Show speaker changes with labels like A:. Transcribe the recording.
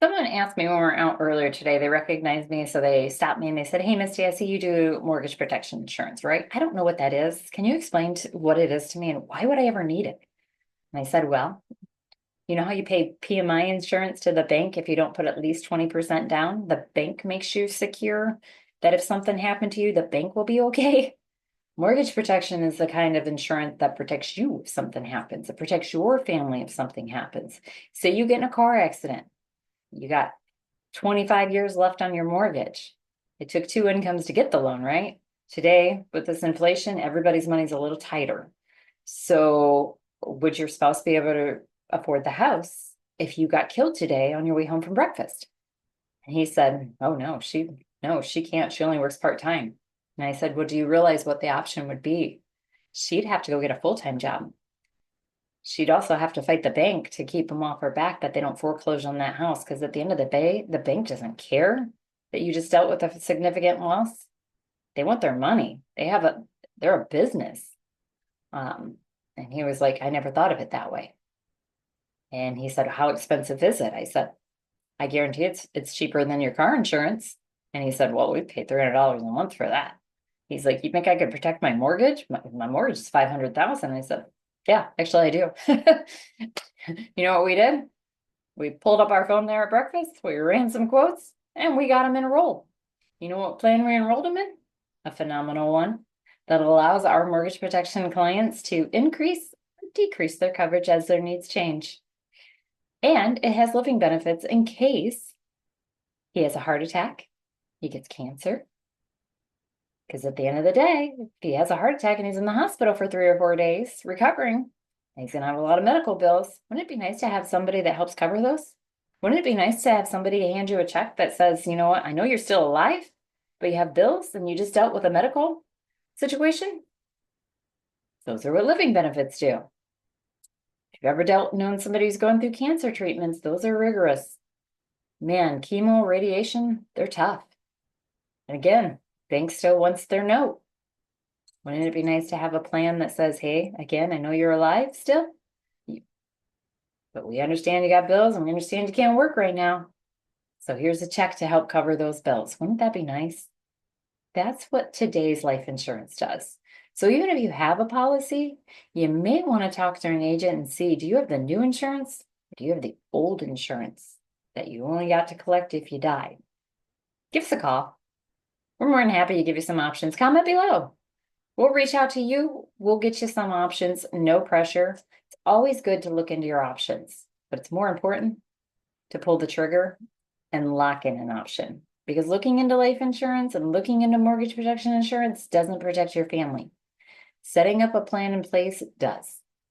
A: Someone asked me when we were out earlier today, they recognized me, so they stopped me and they said, "Hey, Misty, I see you do mortgage protection insurance, right? I don't know what that is. Can you explain what it is to me and why would I ever need it?" And I said, "Well, you know how you pay PMI insurance to the bank if you don't put at least 20% down? The bank makes you secure that if something happened to you, the bank will be okay." Mortgage protection is the kind of insurance that protects you if something happens. It protects your family if something happens. Say you get in a car accident, you got 25 years left on your mortgage. It took two incomes to get the loan, right? Today, with this inflation, everybody's money's a little tighter. So, would your spouse be able to afford the house if you got killed today on your way home from breakfast? And he said, "Oh no, she can't. She only works part-time." And I said, "Well, do you realize what the option would be? She'd have to go get a full-time job. She'd also have to fight the bank to keep them off her back that they don't foreclose on that house. Because at the end of the day, the bank doesn't care that you just dealt with a significant loss. They want their money. They're a business." And he was like, "I never thought of it that way." And he said, "How expensive is it?" I said, "I guarantee it's cheaper than your car insurance." And he said, "Well, we pay $300 a month for that." He's like, "You think I could protect my mortgage? My mortgage is 500,000." I said, "Yeah, actually I do." You know what we did? We pulled up our phone there at breakfast, we ran some quotes, and we got him enrolled. You know what plan we enrolled him in? A phenomenal one that allows our mortgage protection clients to increase or decrease their coverage as their needs change. And it has living benefits in case he has a heart attack, he gets cancer. Because at the end of the day, if he has a heart attack and he's in the hospital for 3 or 4 days recovering, he's going to have a lot of medical bills. Wouldn't it be nice to have somebody that helps cover those? Wouldn't it be nice to have somebody hand you a check that says, "You know what, I know you're still alive, but you have bills and you just dealt with a medical situation"? Those are what living benefits do. If you've ever known somebody who's going through cancer treatments, those are rigorous. Man, chemo, radiation, they're tough. And again, bank still wants their note. Wouldn't it be nice to have a plan that says, "Hey, again, I know you're alive still, but we understand you got bills and we understand you can't work right now. So here's a check to help cover those bills." Wouldn't that be nice? That's what today's life insurance does. So even if you have a policy, you may want to talk to an agent and see, do you have the new insurance? Or do you have the old insurance that you only got to collect if you died? Give us a call. We're more than happy to give you some options. Comment below. We'll reach out to you. We'll get you some options, no pressure. It's always good to look into your options, but it's more important to pull the trigger and lock in an option, because looking into life insurance and looking into mortgage protection insurance doesn't protect your family. Setting up a plan in place does.